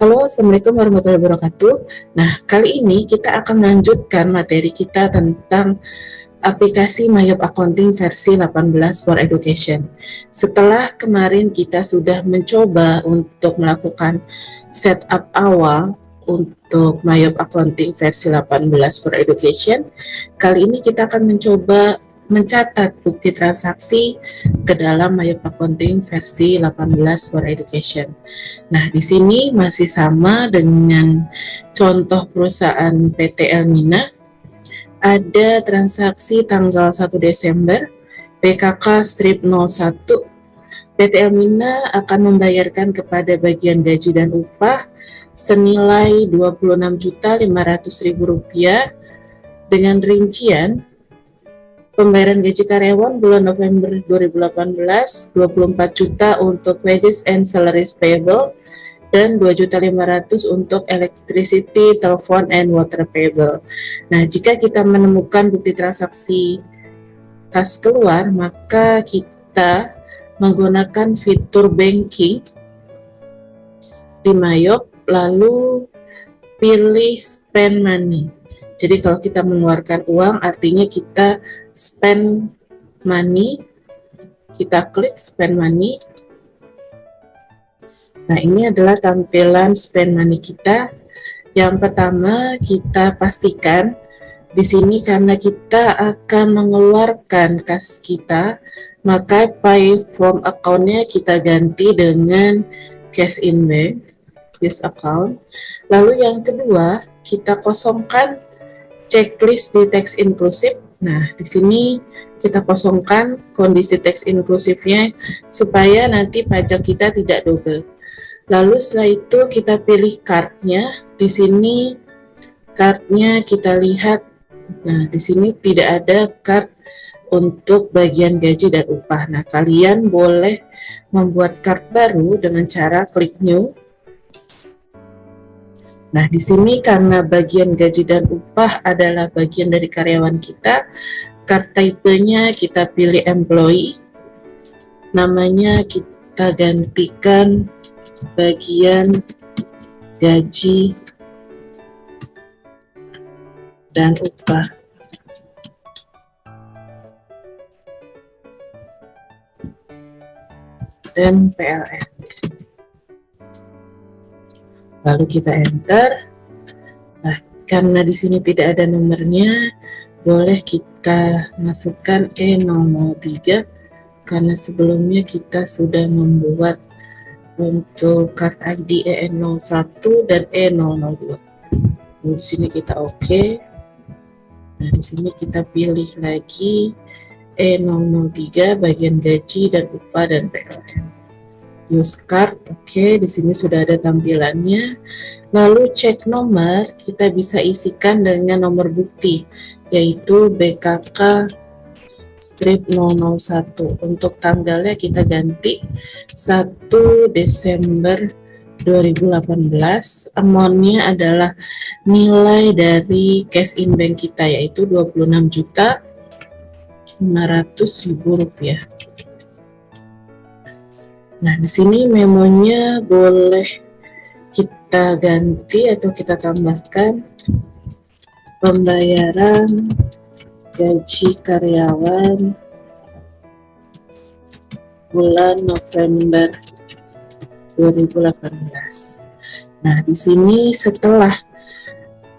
Halo, Assalamualaikum warahmatullahi wabarakatuh. Nah, kali ini kita akan melanjutkan materi kita tentang aplikasi MyYob Accounting versi 18 for Education. Setelah kemarin kita sudah mencoba untuk melakukan setup awal untuk MyYob Accounting versi 18 for Education, kali ini kita akan mencoba mencatat bukti transaksi ke dalam MyYob Accounting versi 18 for Education. Nah, di sini masih sama dengan contoh perusahaan PT Elmina. Ada transaksi tanggal 1 Desember, PKK strip 01. PT Elmina akan membayarkan kepada bagian gaji dan upah senilai Rp26.500.000 dengan rincian pembayaran gaji karyawan bulan November 2018, 24 juta untuk wages and salaries payable, dan 2.500.000 untuk electricity, telepon, and water payable. Nah, jika kita menemukan bukti transaksi kas keluar, maka kita menggunakan fitur banking di MyYob, lalu pilih spend money. Jadi kalau kita mengeluarkan uang, artinya kita spend money, kita klik spend money. Nah, ini adalah tampilan spend money kita. Yang pertama, kita pastikan di sini karena kita akan mengeluarkan kas kita, maka pay from account-nya kita ganti dengan cash in bank, use account. Lalu yang kedua, kita kosongkan checklist di tax inclusive. Nah, di sini kita kosongkan kondisi tax inclusive-nya supaya nanti pajak kita tidak double. Lalu setelah itu kita pilih card-nya. Di sini card-nya kita lihat. Nah, di sini tidak ada card untuk bagian gaji dan upah. Nah, kalian boleh membuat card baru dengan cara klik new. Nah, di sini karena bagian gaji dan upah adalah bagian dari karyawan kita, card type-nya kita pilih employee. Namanya kita gantikan bagian gaji dan upah. Dan PLN di sini. Lalu kita enter. Nah, karena di sini tidak ada nomornya, boleh kita masukkan E003 karena sebelumnya kita sudah membuat untuk card ID EN01 dan E002. Lalu di sini kita oke. Nah, di sini kita pilih lagi E003 bagian gaji dan upah dan PLN. Use card, oke, di sini sudah ada tampilannya. Lalu cek nomor, kita bisa isikan dengan nomor bukti, yaitu BKK strip 001. Untuk tanggalnya kita ganti 1 Desember 2018. Amount-nya adalah nilai dari cash in bank kita, yaitu Rp26.500.000. Nah, di sini memonya boleh kita ganti atau kita tambahkan pembayaran gaji karyawan bulan November 2018. Nah, di sini setelah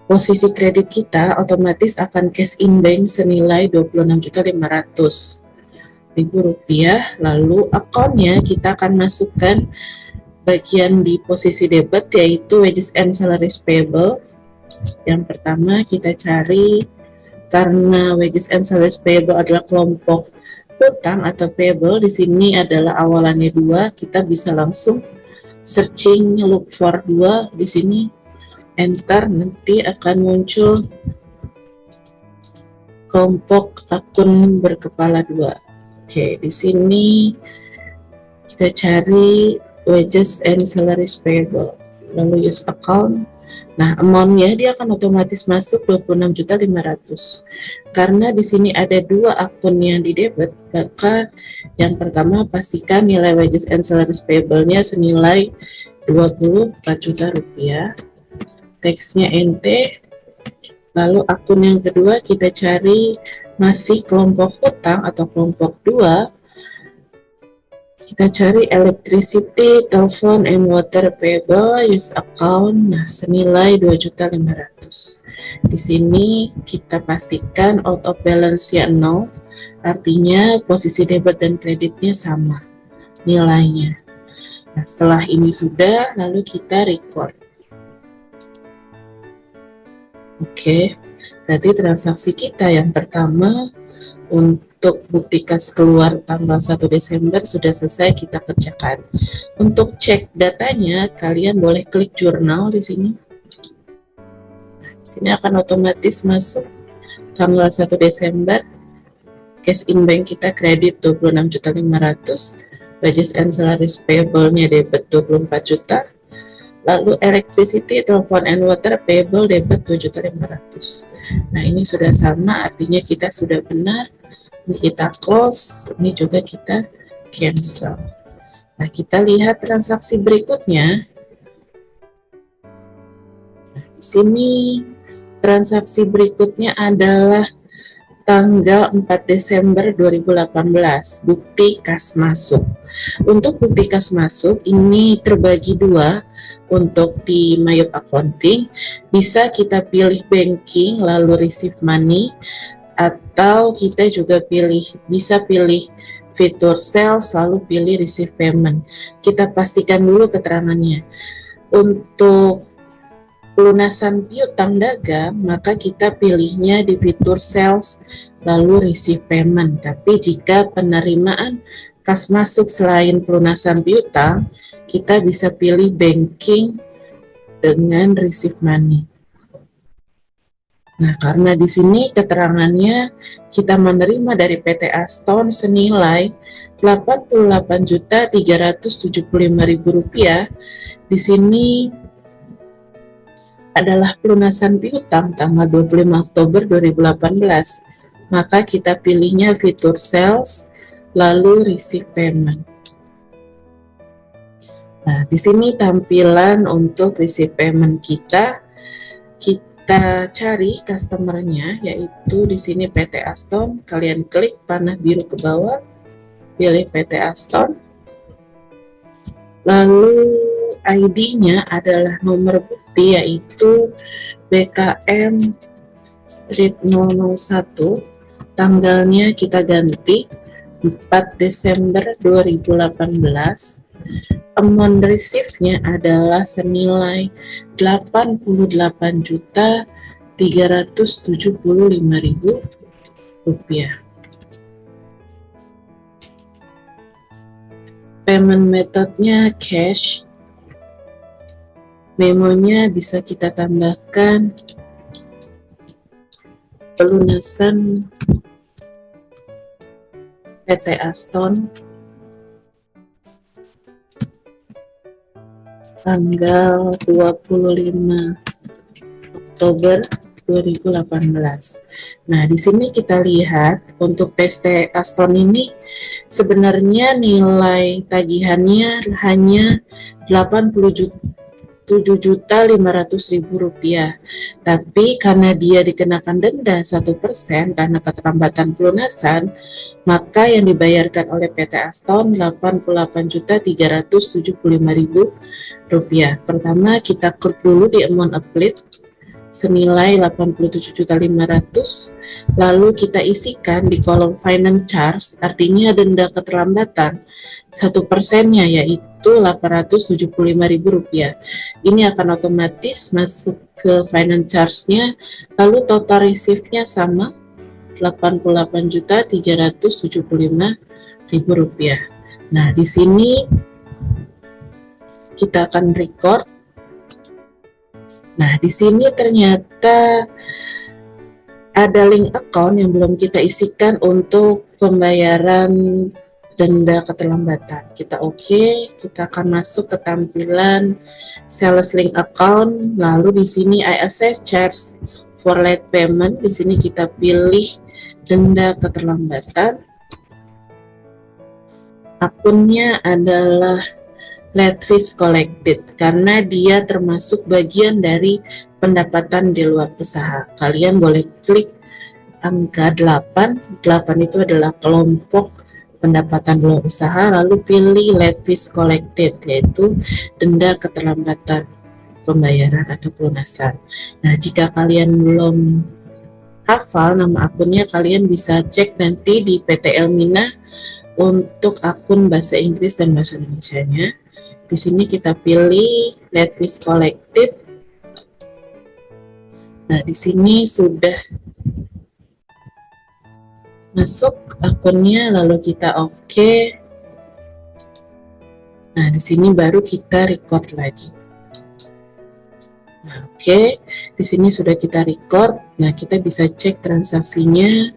posisi kredit kita otomatis akan cash in bank senilai Rp26.500.000. Lalu akunnya kita akan masukkan bagian di posisi debit, yaitu wages and salaries payable. Yang pertama kita cari, karena wages and salaries payable adalah kelompok hutang atau payable, di sini adalah awalannya 2, kita bisa langsung searching look for 2 di sini, enter, nanti akan muncul kelompok akun berkepala 2. Oke, di sini kita cari wages and salaries payable, lalu use account. Nah, amount-nya dia akan otomatis masuk 26.500.000. Karena di sini ada 2 akun yang di debit, maka yang pertama pastikan nilai wages and salaries payable-nya senilai 24 juta rupiah. Teksnya NT. Lalu akun yang kedua kita cari masih kelompok hutang atau kelompok 2. Kita cari electricity, telephone, and water payable use account. Nah, senilai 2.500.000. Di sini kita pastikan out of balance-nya 0, artinya posisi debit dan kreditnya sama nilainya. Nah, setelah ini sudah, lalu kita record. Oke, berarti transaksi kita yang pertama untuk bukti kas keluar tanggal 1 Desember sudah selesai kita kerjakan. Untuk cek datanya, kalian boleh klik jurnal di sini. Nah, di sini akan otomatis masuk tanggal 1 Desember. Cash in bank kita kredit 26.500.000. Wages and salaries payable-nya debit 24 juta. Lalu electricity, telepon, and water payable debit 2.500.000. Nah, ini sudah sama, artinya kita sudah benar. Ini kita close, ini juga kita cancel. Nah, kita lihat transaksi berikutnya. Nah, di sini transaksi berikutnya adalah tanggal 4 Desember 2018, bukti kas masuk. Untuk bukti kas masuk ini terbagi dua. Untuk di Mayup Accounting bisa kita pilih banking lalu receive money, atau kita juga bisa pilih fitur sales lalu pilih receive payment. Kita pastikan dulu keterangannya. Untuk pelunasan piutang dagang, maka kita pilihnya di fitur sales lalu receive payment. Tapi jika penerimaan kas masuk selain pelunasan piutang, kita bisa pilih banking dengan receive money. Nah, karena di sini keterangannya kita menerima dari PT Aston senilai Rp88.375.000. Di sini adalah pelunasan piutang tanggal 25 Oktober 2018. Maka kita pilihnya fitur sales lalu receive payment. Nah, di sini tampilan untuk receive payment kita. Kita cari customer-nya, yaitu di sini PT Aston. Kalian klik panah biru ke bawah, pilih PT Aston. Lalu ID-nya adalah nomor bukti, yaitu BKM Street 001. Tanggalnya kita ganti 4 Desember 2018. Amount receive-nya adalah senilai Rp88.375.000. Payment metode-nya cash. Memonya bisa kita tambahkan pelunasan PT Aston tanggal 25 Oktober 2018. Nah, di sini kita lihat untuk PT Aston ini sebenarnya nilai tagihannya hanya Rp87.500.000, tapi karena dia dikenakan denda 1% karena keterlambatan pelunasan, maka yang dibayarkan oleh PT Aston Rp87.375.000. Pertama kita klik dulu di amount applied senilai Rp87.500.000, lalu kita isikan di kolom finance charge, artinya denda keterlambatan 1%-nya yaitu Rp875.000. Ini akan otomatis masuk ke finance charge-nya, lalu total receive-nya sama Rp88.375.000. Nah, di sini kita akan record. Nah, di sini ternyata ada link account yang belum kita isikan untuk pembayaran denda keterlambatan. Kita oke, kita akan masuk ke tampilan sales link account. Lalu di sini I assess charge for late payment. Di sini kita pilih denda keterlambatan. Akunnya adalah late fees collected karena dia termasuk bagian dari pendapatan di luar usaha. Kalian boleh klik angka 8. 8 itu adalah kelompok pendapatan di luar usaha, lalu pilih late fees collected, yaitu denda keterlambatan pembayaran atau pelunasan. Nah, jika kalian belum hafal nama akunnya, kalian bisa cek nanti di PT Elmina untuk akun bahasa Inggris dan bahasa Indonesianya. Di sini kita pilih late fees collected. Nah, di sini sudah masuk akunnya, lalu kita oke. Nah, di sini baru kita record lagi. Nah, oke, di sini sudah kita record. Nah, kita bisa cek transaksinya.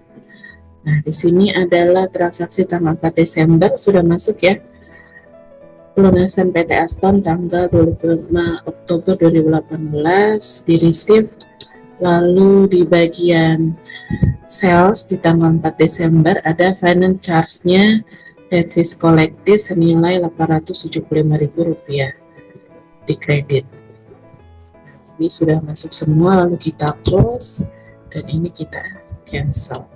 Nah, di sini adalah transaksi tanggal 4 Desember sudah masuk ya. Pelunasan PT Aston tanggal 25 Oktober 2018 di receive. Lalu di bagian sales di tanggal 4 Desember ada finance charge-nya late fees collected senilai Rp875.000 di kredit. Ini sudah masuk semua, lalu kita close dan ini kita cancel.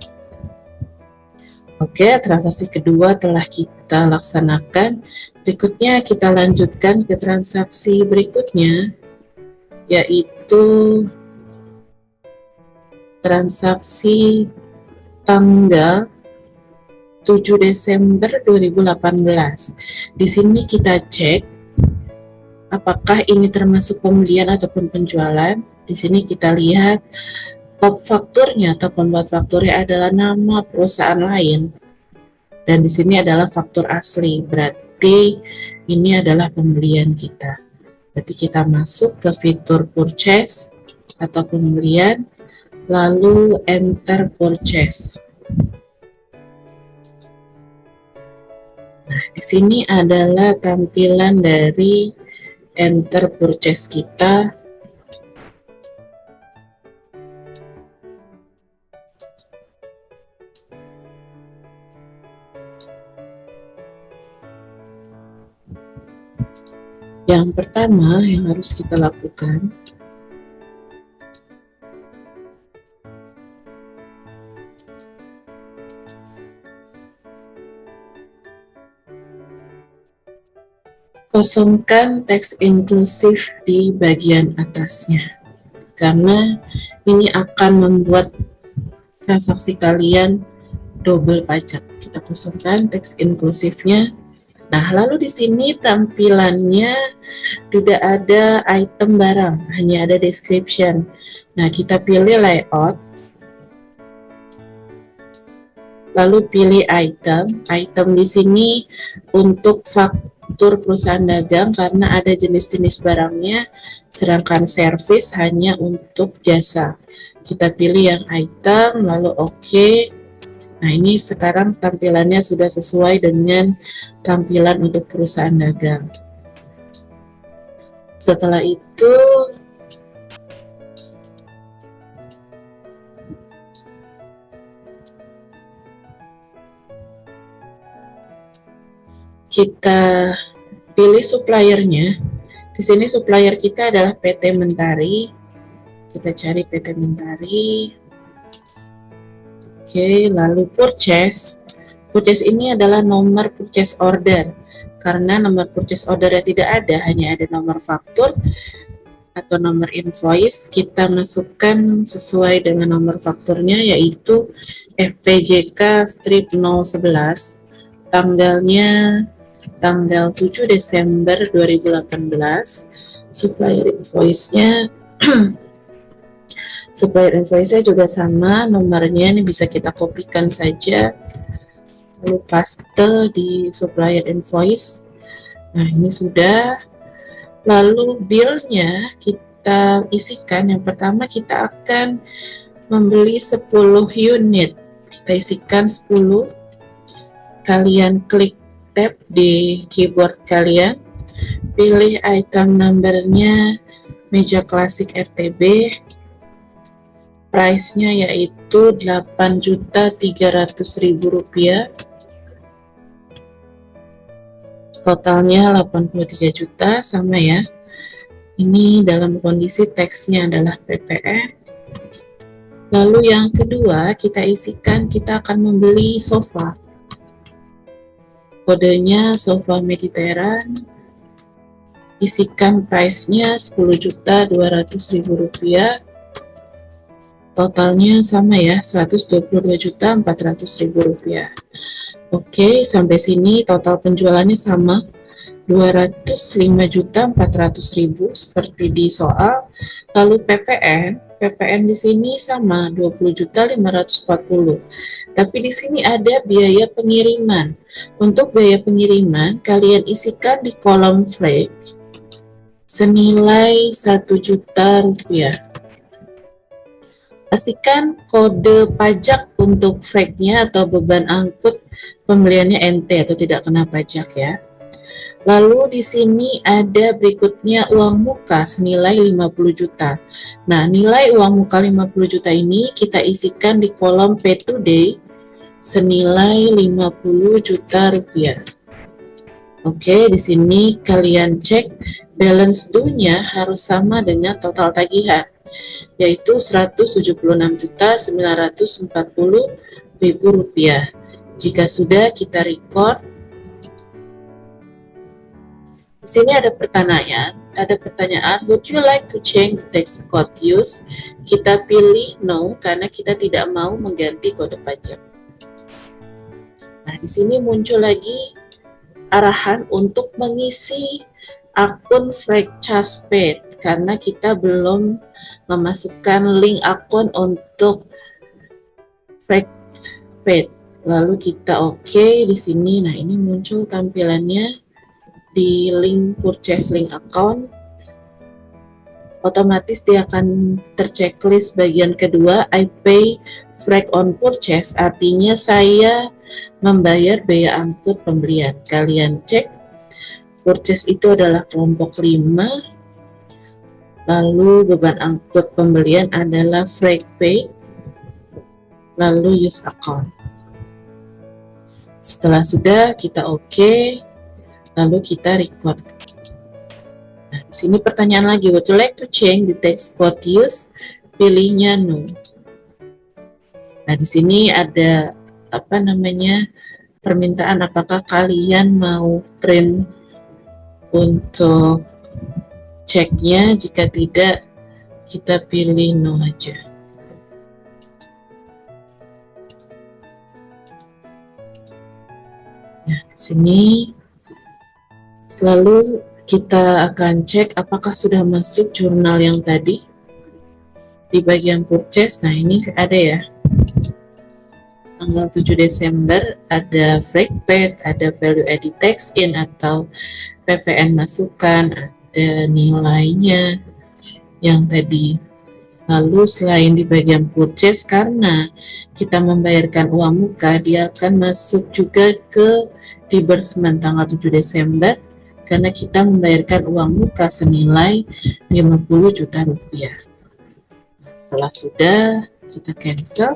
Oke, transaksi kedua telah kita laksanakan. Berikutnya kita lanjutkan ke transaksi berikutnya, yaitu transaksi tanggal 7 Desember 2018. Di sini kita cek apakah ini termasuk pembelian ataupun penjualan. Di sini kita lihat top fakturnya atau pembuat fakturnya adalah nama perusahaan lain. Dan di sini adalah faktur asli, berarti ini adalah pembelian kita. Berarti kita masuk ke fitur purchase atau pembelian, lalu enter purchase. Nah, di sini adalah tampilan dari enter purchase kita. Yang pertama yang harus kita lakukan, kosongkan teks inklusif di bagian atasnya, karena ini akan membuat transaksi kalian double pajak. Kita kosongkan teks inklusifnya. Nah, lalu di sini tampilannya tidak ada item barang, hanya ada description. Nah, kita pilih layout, lalu pilih item. Item di sini untuk faktur perusahaan dagang karena ada jenis-jenis barangnya, sedangkan service hanya untuk jasa. Kita pilih yang item, lalu oke. Nah, ini sekarang tampilannya sudah sesuai dengan tampilan untuk perusahaan dagang. Setelah itu, kita pilih suppliernya. Di sini supplier kita adalah PT Mentari. Kita cari PT Mentari. Oke, lalu purchase. Purchase ini adalah nomor purchase order. Karena nomor purchase ordernya tidak ada, hanya ada nomor faktur atau nomor invoice. Kita masukkan sesuai dengan nomor fakturnya, yaitu FPJK strip 011. Tanggalnya tanggal 7 Desember 2018. Supplier invoice-nya supplier invoice-nya juga sama, nomornya ini bisa kita kopikan saja, lalu paste di supplier invoice. Nah, ini sudah. Lalu bill-nya kita isikan. Yang pertama kita akan membeli 10 unit. Kita isikan 10. Kalian klik tab di keyboard kalian, pilih item number-nya meja klasik RTB. Price-nya yaitu Rp8.300.000. Totalnya 83 juta, sama ya. Ini dalam kondisi teksnya adalah PPN. Lalu yang kedua, kita isikan kita akan membeli sofa. Kodenya sofa Mediterranean. Isikan price-nya 10.200.000 rupiah. Totalnya sama ya, 122.400.000 rupiah. Oke, sampai sini total penjualannya sama, 205.400.000 seperti di soal. Lalu PPN di sini sama 20.540. Tapi di sini ada biaya pengiriman. Untuk biaya pengiriman kalian isikan di kolom flag senilai 1 juta rupiah. Pastikan kode pajak untuk flag-nya atau beban angkut pembeliannya NT atau tidak kena pajak ya. Lalu di sini ada berikutnya uang muka senilai 50 juta. Nah, nilai uang muka 50 juta ini kita isikan di kolom pay today senilai 50 juta rupiah. Oke, di sini kalian cek balance due-nya harus sama dengan total tagihan, yaitu 176.940.000 rupiah. Jika sudah, kita record. Di sini ada pertanyaan, would you like to change the tax code use? Kita pilih no karena kita tidak mau mengganti kode pajak. Nah, di sini muncul lagi arahan untuk mengisi akun flag charge paid karena kita belum memasukkan link akun untuk flag paid. Lalu kita oke di sini. Nah, ini muncul tampilannya di link purchase link account. Otomatis dia akan terchecklist bagian kedua, I pay flag on purchase, artinya saya membayar biaya angkut pembelian. Kalian cek purchase itu adalah kelompok 5, lalu beban angkut pembelian adalah flag pay, lalu use account. Setelah sudah kita oke, lalu kita record. Nah, di sini pertanyaan lagi, would you like to change the tax code use? Pilihnya no. Nah, di sini ada permintaan apakah kalian mau print untuk ceknya. Jika tidak, kita pilih no aja. Nah, di sini selalu kita akan cek apakah sudah masuk jurnal yang tadi di bagian purchase. Nah, ini ada ya, tanggal 7 Desember ada flag paid, ada value added tax in atau PPN masukan, ada nilainya yang tadi. Lalu selain di bagian purchase, karena kita membayarkan uang muka, dia akan masuk juga ke disbursement tanggal 7 Desember karena kita membayarkan uang muka senilai 50 juta rupiah. Nah, setelah sudah, kita cancel.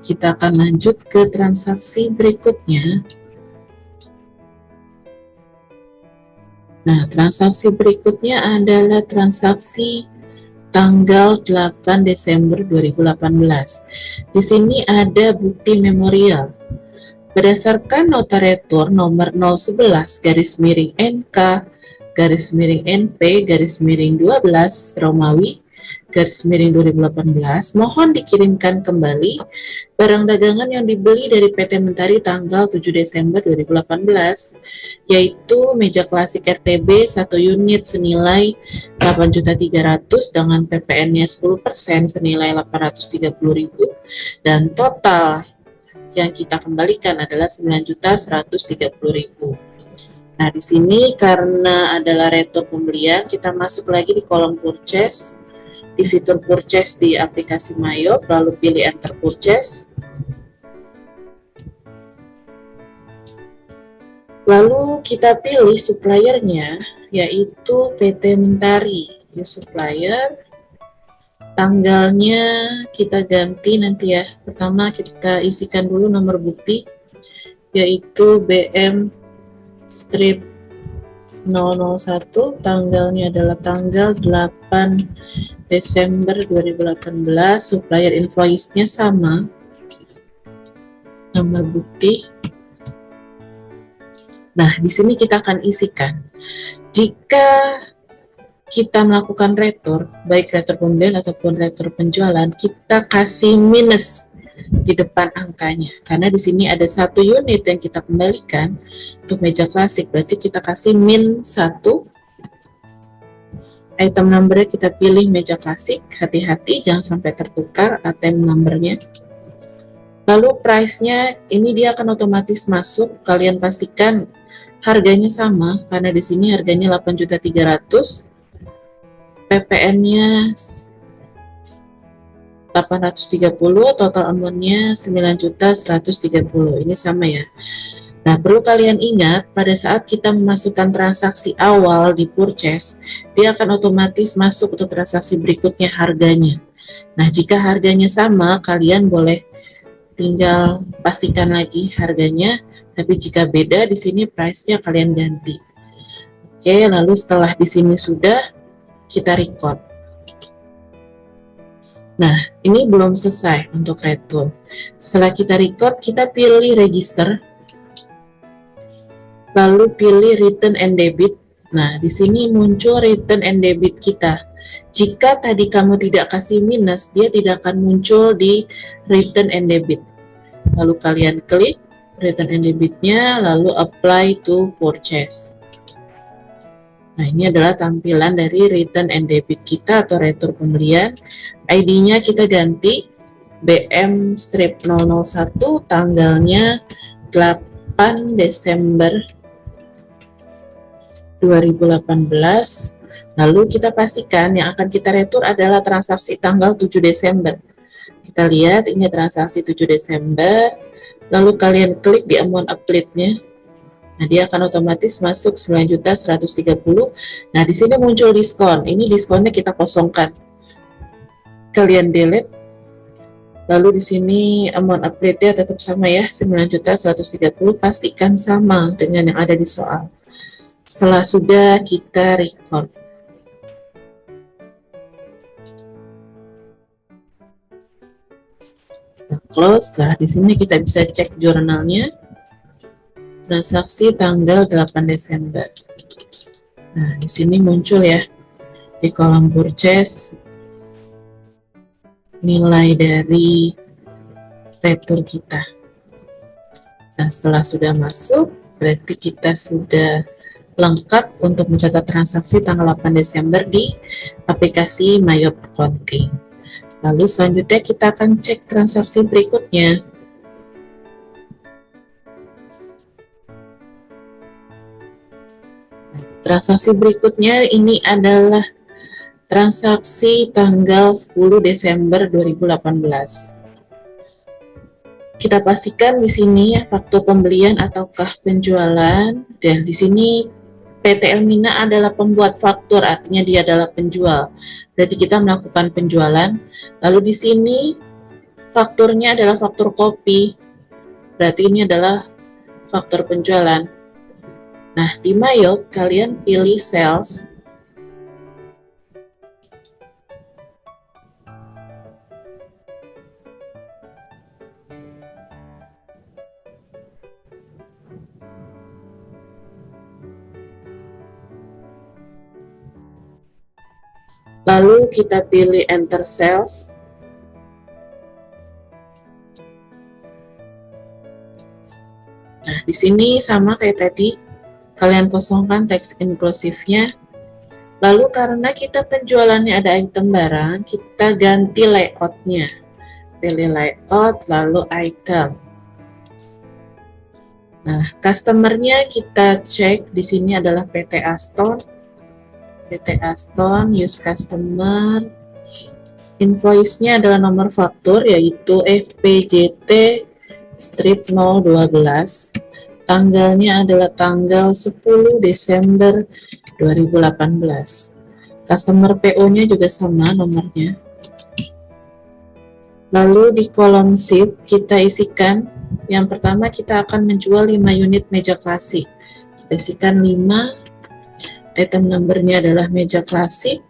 Kita akan lanjut ke transaksi berikutnya. Nah, transaksi berikutnya adalah transaksi tanggal 8 Desember 2018. Di sini ada bukti memorial. Berdasarkan nota retur nomor 011 garis miring NK garis miring NP garis miring 12 Romawi garis miring 2018, mohon dikirimkan kembali barang dagangan yang dibeli dari PT Mentari tanggal 7 Desember 2018, yaitu meja klasik RTB 1 unit senilai 8.300.000 dengan PPN-nya 10% senilai 830.000 dan total yang kita kembalikan adalah 9.130.000. Nah, di sini karena adalah retur pembelian, kita masuk lagi di kolom purchase, di fitur purchase di aplikasi Mayo, lalu pilih enter purchase. Lalu kita pilih suppliernya, yaitu PT Mentari, supplier. Tanggalnya kita ganti nanti ya. Pertama kita isikan dulu nomor bukti, yaitu BM strip 001, tanggalnya adalah tanggal 8 Desember 2018, supplier invoice-nya sama, nomor bukti. Nah, di sini kita akan isikan. Jika kita melakukan retur, baik retur pembelian ataupun retur penjualan, kita kasih minus di depan angkanya. Karena di sini ada 1 unit yang kita kembalikan untuk meja klasik, berarti kita kasih min 1. Item numbernya kita pilih meja klasik, hati-hati jangan sampai tertukar item numbernya. Lalu price-nya ini dia akan otomatis masuk, kalian pastikan harganya sama karena di sini harganya 8.300.000, PPN-nya 830, total amount-nya 9.130. Ini sama ya. Nah, perlu kalian ingat pada saat kita memasukkan transaksi awal di purchase, dia akan otomatis masuk untuk transaksi berikutnya harganya. Nah, jika harganya sama, kalian boleh tinggal pastikan lagi harganya, tapi jika beda di sini price-nya kalian ganti. Oke, lalu setelah di sini sudah, kita record. Nah, ini belum selesai untuk return. Setelah kita record, kita pilih register, lalu pilih return and debit. Nah, di sini muncul return and debit kita. Jika tadi kamu tidak kasih minus, dia tidak akan muncul di return and debit. Lalu kalian klik return and debitnya, lalu apply to purchase. Nah, ini adalah tampilan dari return and debit kita atau retur pembelian. ID-nya kita ganti BM-001, tanggalnya 8 Desember 2018. Lalu kita pastikan yang akan kita retur adalah transaksi tanggal 7 Desember. Kita lihat ini transaksi 7 Desember. Lalu kalian klik di amount applet-nya. Nah, dia akan otomatis masuk 9.130. Nah, di sini muncul diskon. Ini diskonnya kita kosongkan. Kalian delete. Lalu di sini amount applet-nya tetap sama ya, 9.130. Pastikan sama dengan yang ada di soal. Setelah sudah kita record. Kita close. Nah, di sini kita bisa cek jurnalnya. Transaksi tanggal 8 Desember. Nah, di sini muncul ya di kolom purchase nilai dari retur kita. Nah, setelah sudah masuk, berarti kita sudah lengkap untuk mencatat transaksi tanggal 8 Desember di aplikasi Mayop Accounting. Lalu selanjutnya kita akan cek transaksi berikutnya. Transaksi berikutnya ini adalah transaksi tanggal 10 Desember 2018. Kita pastikan di sini ya faktur pembelian ataukah penjualan, dan di sini PT Elmina adalah pembuat faktur, artinya dia adalah penjual. Berarti kita melakukan penjualan. Lalu di sini fakturnya adalah faktur kopi. Berarti ini adalah faktur penjualan. Nah, di Mayop kalian pilih sales. Lalu kita pilih enter sales. Nah, di sini sama kayak tadi. Kalian kosongkan teks inklusifnya. Lalu karena kita penjualannya ada item barang, kita ganti layoutnya. Pilih layout, lalu item. Nah, customernya kita cek di sini adalah PT Aston. PT Aston, use customer. Invoice-nya adalah nomor faktur yaitu FPJT strip 012. Tanggalnya adalah tanggal 10 Desember 2018. Customer PO-nya juga sama nomornya. Lalu di kolom sheet kita isikan, yang pertama kita akan menjual 5 unit meja klasik. Kita isikan 5. Item numbernya adalah meja klasik.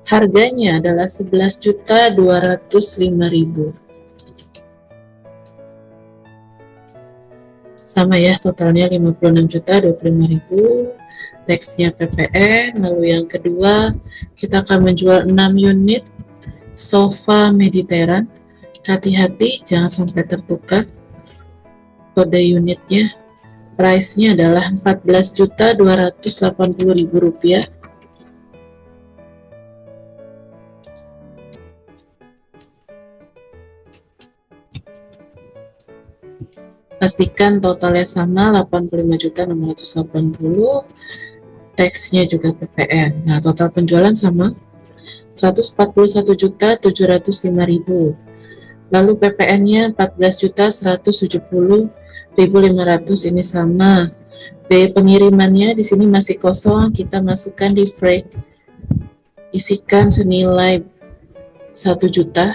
Harganya adalah 11.205.000. Sama ya, totalnya 56.025.000. Teksnya PPN. Lalu yang kedua, kita akan menjual 6 unit sofa Mediterranean. Hati-hati jangan sampai tertukar kode unitnya. Price-nya adalah 14.280.000 rupiah. Pastikan totalnya sama, 85.680. Teksnya juga PPN. Nah, total penjualan sama 141.705.000. Lalu PPN-nya 14.170.500, ini sama. Biaya pengirimannya di sini masih kosong, kita masukkan di freight. Isikan senilai 1 juta.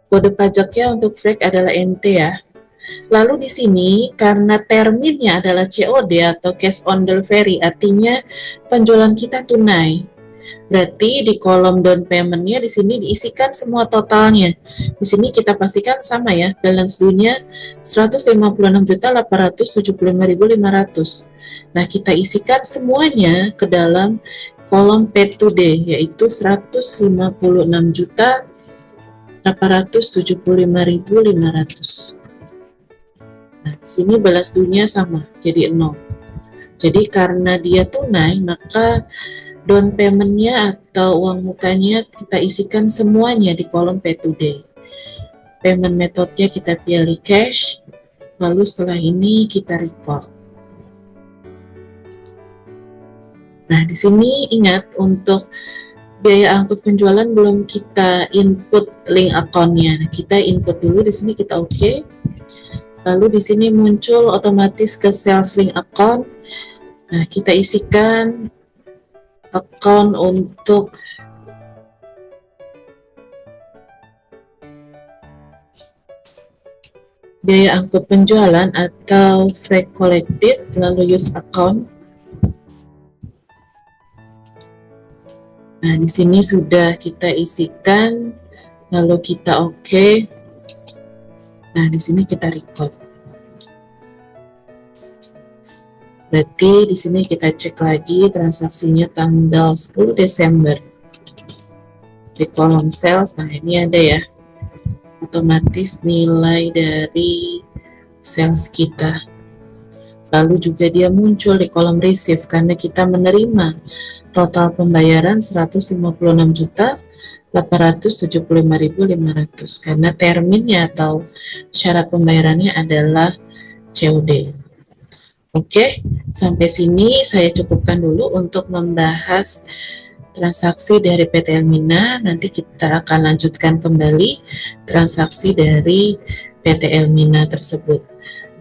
Kode pajaknya untuk freight adalah NT ya. Lalu di sini karena terminnya adalah COD atau cash on delivery, artinya penjualan kita tunai. Berarti di kolom down payment-nya di sini diisikan semua totalnya. Di sini kita pastikan sama ya, balance due-nya 156.875.500. Nah, kita isikan semuanya ke dalam kolom pay to day, yaitu 156.875.500. Nah, di sini balas due-nya sama, jadi 0. Jadi karena dia tunai, maka down payment-nya atau uang mukanya kita isikan semuanya di kolom pay to day. Payment metode-nya kita pilih cash, lalu setelah ini kita record. Nah, di sini ingat untuk biaya angkut penjualan belum kita input link account-nya. Nah, kita input dulu, di sini kita oke. Lalu di sini muncul otomatis ke sales link account. Nah, kita isikan account untuk biaya angkut penjualan atau freight collected, lalu use account. Nah, di sini sudah kita isikan, lalu kita oke. Nah, di sini kita record. Berarti di sini kita cek lagi transaksinya tanggal 10 Desember. Di kolom sales, nah ini ada ya. Otomatis nilai dari sales kita. Lalu juga dia muncul di kolom receive karena kita menerima total pembayaran 156.875.500 karena terminnya atau syarat pembayarannya adalah COD. Oke, sampai sini saya cukupkan dulu untuk membahas transaksi dari PT Elmina. Nanti kita akan lanjutkan kembali transaksi dari PT Elmina tersebut.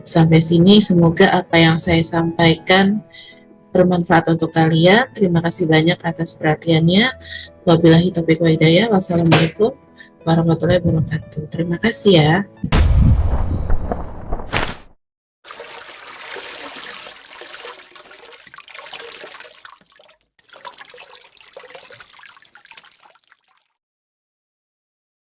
Sampai sini semoga apa yang saya sampaikan bermanfaat untuk kalian. Terima kasih banyak atas perhatiannya. Wabillahi taufiq wa hidayah. Wassalamualaikum warahmatullahi wabarakatuh. Terima kasih ya.